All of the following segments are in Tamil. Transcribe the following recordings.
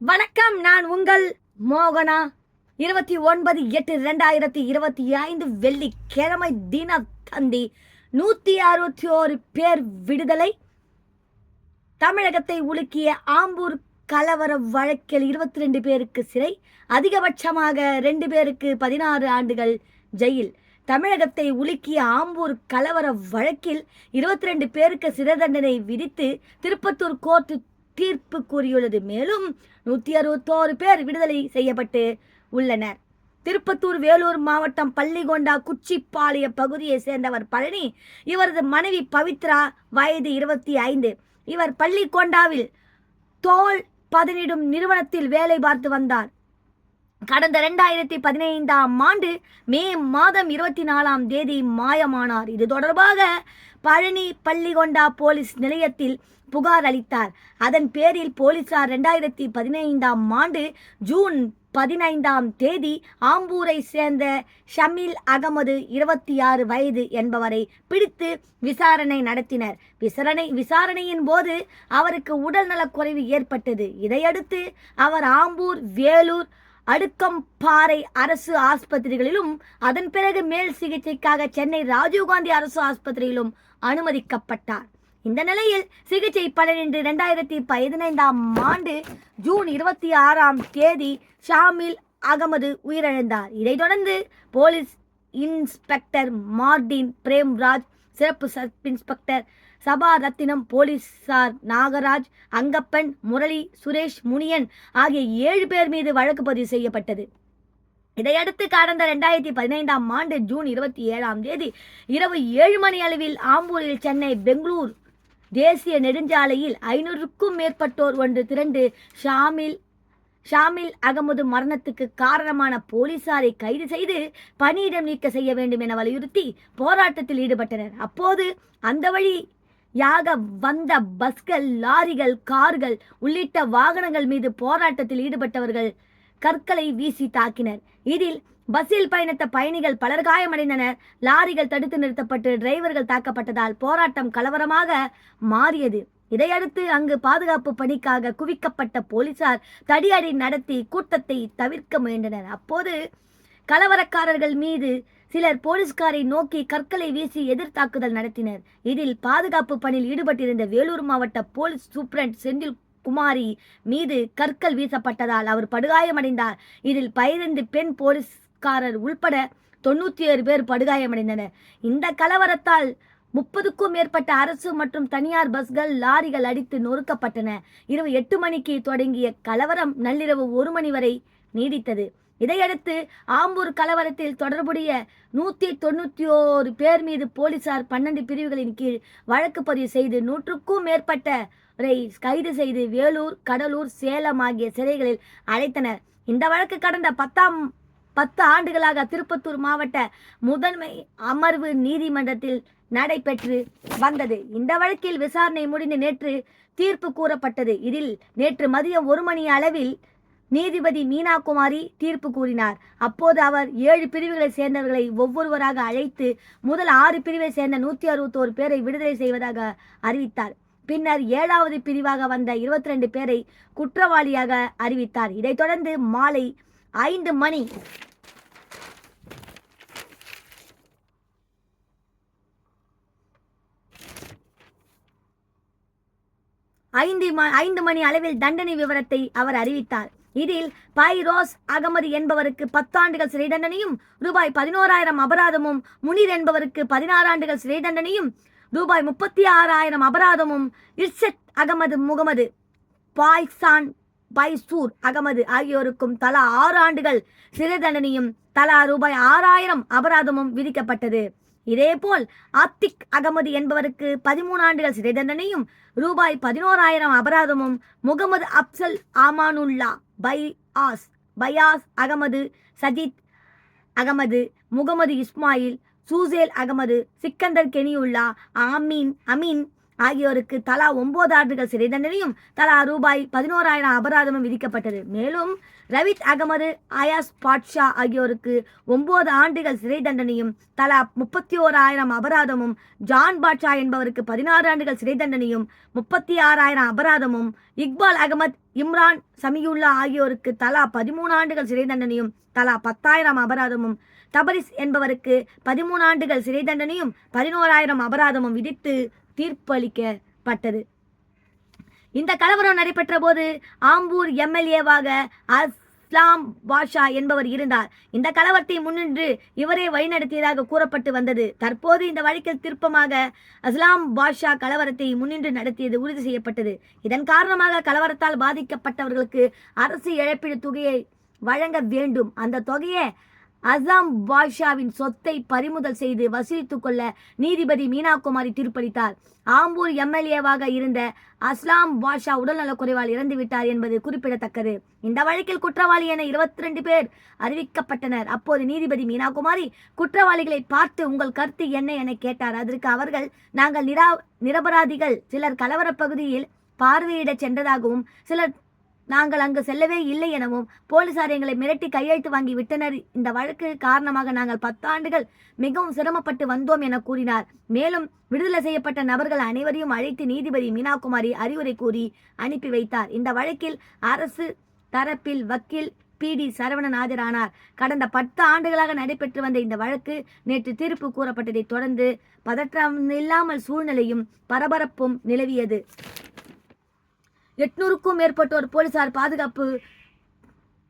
வணக்கம். நான் உங்கள் மோகனா. 29/8/2025 வெள்ளிக்கிழமை தினத்தந்தி. 161 பேர் விடுதலை. தமிழகத்தை உலுக்கிய ஆம்பூர் கலவர வழக்கில் 22 பேருக்கு சிறை, அதிகபட்சமாக 2 பேருக்கு 16 ஆண்டுகள் ஜெயில். தமிழகத்தை உலுக்கிய ஆம்பூர் கலவர வழக்கில் 22 பேருக்கு சிறை தண்டனை விதித்து திருப்பத்தூர் கோர்ட் தீர்ப்பு கூறியுள்ளது. மேலும் 161 பேர் விடுதலை செய்யப்பட்டு உள்ளனர். திருப்பத்தூர் வேலூர் மாவட்டம் பள்ளிகொண்டா குச்சிப்பாளைய பகுதியை சேர்ந்தவர் பழனி. இவரது மனைவி பவித்ரா, வயது 25. இவர் பள்ளிகொண்டாவில் தோல் பதனிடும் நிறுவனத்தில் வேலை பார்த்து வந்தார். கடந்த 2015ஆம் ஆண்டு மே மாதம் 24ஆம் தேதி மாயமானார். இது தொடர்பாக பழனி பள்ளிகொண்டா போலீஸ் நிலையத்தில் புகார் அளித்தார். அதன் பேரில் போலீசார் 2015ஆம் ஆண்டு ஜூன் 15ஆம் தேதி ஆம்பூரை சேர்ந்த ஷமீல் அகமது 26 வயது என்பவரை பிடித்து விசாரணை நடத்தினர். விசாரணையின் போது அவருக்கு உடல்நலக்குறைவு ஏற்பட்டது. இதையடுத்து அவர் ஆம்பூர், வேலூர், அடுக்கம்பாறை அரசு ஆஸ்பத்திரிகளிலும் அதன் பிறகு மேல் சிகிச்சைக்காக சென்னை ராஜீவ்காந்தி அரசு ஆஸ்பத்திரியிலும் அனுமதிக்கப்பட்டார். இந்த நிலையில் சிகிச்சை பலனின்றி 2015ஆம் ஆண்டு ஜூன் 26ஆம் தேதி ஷாமில் அகமது உயிரிழந்தார். இதைத் தொடர்ந்து போலீஸ் இன்ஸ்பெக்டர் மார்டின் பிரேம்ராஜ், சிறப்பு சப் இன்ஸ்பெக்டர் சபா ரத்தினம், போலீசார் நாகராஜ், அங்கப்பன், முரளி, சுரேஷ், முனியன் ஆகிய 7 பேர் மீது வழக்கு பதிவு செய்யப்பட்டது. இதையடுத்து கடந்த 2015ஆம் ஆண்டு ஜூன் 27ஆம் தேதி இரவு 7 மணி அளவில் ஆம்பூரில் சென்னை பெங்களூர் தேசிய நெடுஞ்சாலையில் 500க்கும் மேற்பட்டோர் ஒன்று திரண்டு ஷாமில் அகமது மரணத்துக்கு காரணமான போலீசாரை கைது செய்து பணியிடம் நீக்க செய்ய வேண்டும் என வலியுறுத்தி போராட்டத்தில் ஈடுபட்டனர். அப்போது அந்த வழியாக வந்த பஸ்கள், லாரிகள், கார்கள் உள்ளிட்ட வாகனங்கள் மீது போராட்டத்தில் ஈடுபட்டவர்கள் கற்களை வீசி தாக்கினர். இதில் பஸ்ஸில் பயணித்த பயணிகள் பலர் காயமடைந்தனர். லாரிகள் தடுத்து நிறுத்தப்பட்டு டிரைவர்கள் தாக்கப்பட்டதால் போராட்டம் கலவரமாக மாறியது. இதையடுத்து அங்கு பாதுகாப்பு பணிக்காக குவிக்கப்பட்ட போலீசார் தடியடி நடத்தி கூட்டத்தை தவிர்க்க முயன்றனர். அப்போது கலவரக்காரர்கள் மீது சிலர் போலீஸ்காரை நோக்கி கற்களை வீசி எதிர்த்தாக்குதல் நடத்தினர். இதில் பாதுகாப்பு பணியில் ஈடுபட்டிருந்த வேலூர் மாவட்ட போலீஸ் சூப்பரண்ட் செந்தில் குமாரி மீது கற்கள் வீசப்பட்டதால் அவர் படுகாயமடைந்தார். இதில் 15 பெண் போலீஸ்காரர் உள்பட 97 பேர் படுகாயமடைந்தனர். இந்த கலவரத்தால் 30க்கும் மேற்பட்ட அரசு மற்றும் தனியார் பஸ்கள், லாரிகள் அடித்து நொறுக்கப்பட்டன. இரவு 8 மணிக்கு தொடங்கிய கலவரம் நள்ளிரவு 1 மணி வரை நீடித்தது. இதையடுத்து ஆம்பூர் கலவரத்தில் தொடர்புடைய 191 பேர் மீது போலீசார் 12 பிரிவுகளின் கீழ் வழக்கு பதிவு செய்து 100க்கும் மேற்பட்டவரை கைது செய்து வேலூர், கடலூர், சேலம் ஆகிய சிறைகளில் அடைத்தனர். இந்த வழக்கு கடந்த 10 ஆண்டுகளாக திருப்பத்தூர் மாவட்ட முதன்மை அமர்வு நீதிமன்றத்தில் நடைபெற்று வந்தது. இந்த வழக்கில் விசாரணை முடிந்து நேற்று தீர்ப்பு கூறப்பட்டது. இதில் நேற்று மதியம் 1 மணி அளவில் நீதிபதி மீனாகுமாரி தீர்ப்பு கூறினார். அப்போது அவர் 7 பிரிவுகளை சேர்ந்தவர்களை ஒவ்வொருவராக அழைத்து முதல் 6 பிரிவை சேர்ந்த 161 பேரை விடுதலை செய்வதாக அறிவித்தார். பின்னர் 7வது பிரிவாக வந்த 22 பேரை குற்றவாளியாக அறிவித்தார். இதைத் தொடர்ந்து மாலை 5 மணி அளவில் தண்டனை விவரத்தை அவர் அறிவித்தார். இதில் பைரோஸ் அகமது என்பவருக்கு 10 ஆண்டுகள் சிறை தண்டனையும் ரூபாய் 11,000 அபராதமும், முனீர் என்பவருக்கு 16 ஆண்டுகள் சிறை தண்டனையும் ரூபாய் 36,000 அபராதமும், இர்ஷத் அகமது, முகமது பாய்சான், பைசூர் அகமது ஆகியோருக்கும் தலா 6 ஆண்டுகள் சிறை தண்டனையும் தலா ரூபாய் 6,000 அபராதமும் விதிக்கப்பட்டது. இதேபோல் ஆத்திக் அகமது என்பவருக்கு 13 ஆண்டுகள் சிறை தண்டனையும் ரூபாய் 11,000 அபராதமும், முகமது அப்சல் அமானுல்லா, பயாஸ் அகமது, சஜித் அகமது, முகமது இஸ்மாயில், சூசேல் அகமது, சிக்கந்தர் கெனியுல்லா, அமீன் ஆகியோருக்கு தலா 9 ஆண்டுகள் சிறை தண்டனையும் தலா ரூபாய் 11,000 அபராதமும் விதிக்கப்பட்டது. மேலும் ரவித் அகமது, அயாஸ் பாட்ஷா ஆகியோருக்கு 9 ஆண்டுகள் சிறை தண்டனையும் தலா 31,000 அபராதமும், ஜான் பாட்ஷா என்பவருக்கு 16 ஆண்டுகள் சிறை தண்டனையும் 36,000 அபராதமும், இக்பால் அகமது, இம்ரான் சமியுல்லா ஆகியோருக்கு தலா 13 ஆண்டுகள் சிறை தண்டனையும் தலா 10,000 அபராதமும், தபரிஸ் என்பவருக்கு 13 ஆண்டுகள் சிறை தண்டனையும் 11,000 அபராதமும் விதித்து தீர்ப்பளிக்கப்பட்டது. இந்த கலவரம் நடைபெற்ற போது ஆம்பூர் எம்எல்ஏவாக அஸ்லாம் பாஷா என்பவர் இருந்தார். இந்த கலவரத்தை முன்னின்று இவரே வழிநடத்தியதாக கூறப்பட்டு வந்தது. தற்போது இந்த வழக்கில் திருப்பமாக அஸ்லாம் பாஷா கலவரத்தை முன்னின்று நடத்தியது உறுதி செய்யப்பட்டது. இதன் காரணமாக கலவரத்தால் பாதிக்கப்பட்டவர்களுக்கு அரசு இழப்பீடு தொகையை வழங்க வேண்டும். அந்த தொகையை அஸ்லாம் பாஷாவின் சொத்தை பறிமுதல் செய்து வசூலித்துக் கொள்ள நீதிபதி மீனாகுமாரி தீர்ப்பளித்தார். ஆம்பூர் எம்எல்ஏவாக இருந்த அஸ்லாம் பாஷா உடல்நலக்குறைவால் இறந்துவிட்டார் என்பது குறிப்பிடத்தக்கது. இந்த வழக்கில் குற்றவாளி என 22 பேர் அறிவிக்கப்பட்டனர். அப்போது நீதிபதி மீனாகுமாரி குற்றவாளிகளை பார்த்து உங்கள் கருத்து என்ன என கேட்டார். அதற்கு அவர்கள், நாங்கள் நிரபராதிகள், சிலர் கலவர பகுதியில் பார்வையிட சென்றதாகவும் சிலர் நாங்கள் அங்கு செல்லவே இல்லை எனவும் போலீசார் எங்களை மிரட்டி கையெழுத்து வாங்கி விட்டனர். இந்த வழக்கு காரணமாக நாங்கள் 10 ஆண்டுகள் மிகவும் சிரமப்பட்டு வந்தோம் என கூறினார். மேலும் விடுதலை செய்யப்பட்ட நபர்கள் அனைவரையும் அழைத்து நீதிபதி மீனாகுமாரி அறிவுரை கூறி அனுப்பி வைத்தார். இந்த வழக்கில் அரசு தரப்பில் வக்கீல் PD சரவணன் ஆஜரானார். கடந்த 10 ஆண்டுகளாக நடைபெற்று வந்த இந்த வழக்கு நேற்று தீர்ப்பு கூறப்பட்டதை தொடர்ந்து பதற்றம் இல்லாமல் சூழ்நிலையும் பரபரப்பும் நிலவியது. 800க்கும் மேற்பட்டோர் போலீசார்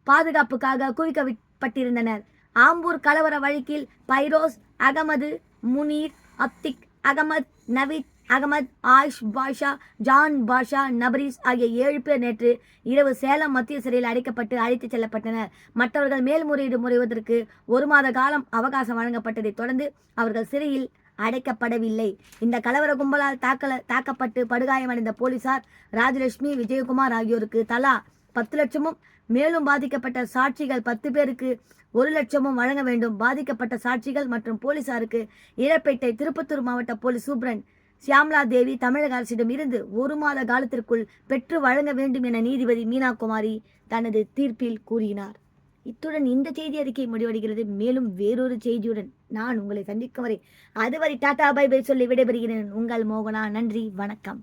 பாதுகாப்புக்காக குவிக்கப்பட்டிருந்தனர். ஆம்பூர் கலவர வழக்கில் பைரோஸ் அகமது, முனீர், அப்திக் அகமது, நவீத் அகமது, ஆயிஷ் பாஷா, ஜான் பாஷா, நபரீஸ் ஆகிய 7 பேர் நேற்று இரவு சேலம் மத்திய சிறையில் அடைக்கப்பட்டு அழைத்துச் செல்லப்பட்டனர். மற்றவர்கள் மேல்முறையீடு முறைவதற்கு 1 மாத காலம் அவகாசம் வழங்கப்பட்டதை தொடர்ந்து அவர்கள் சிறையில் அடைக்கப்படவில்லை. இந்த கலவர கும்பலால் தாக்கப்பட்டு படுகாயமடைந்த போலீசார் ராஜலட்சுமி, விஜயகுமார் ஆகியோருக்கு தலா 10 லட்சமும், மேலும் பாதிக்கப்பட்ட சாட்சிகள் 10 பேருக்கு 1 லட்சமும் வழங்க வேண்டும். பாதிக்கப்பட்ட சாட்சிகள் மற்றும் போலீசாருக்கு இழப்பீட்டை திருப்பத்தூர் மாவட்ட போலீஸ் சூப்பரண்ட் சியாம்லா தேவி தமிழக அரசிடம் இருந்து 1 மாத காலத்திற்குள் பெற்று வழங்க வேண்டும் என நீதிபதி மீனாகுமாரி தனது தீர்ப்பில் கூறினார். இத்துடன் இந்த செய்தி அறிக்கை முடிவடைகிறது. மேலும் வேறொரு செய்தியுடன் நான் உங்களை சந்திக்கும் வரை அதுவரை டாடா பை பை சொல்லி விடைபெறுகிறேன். உங்கள் மோகனா. நன்றி, வணக்கம்.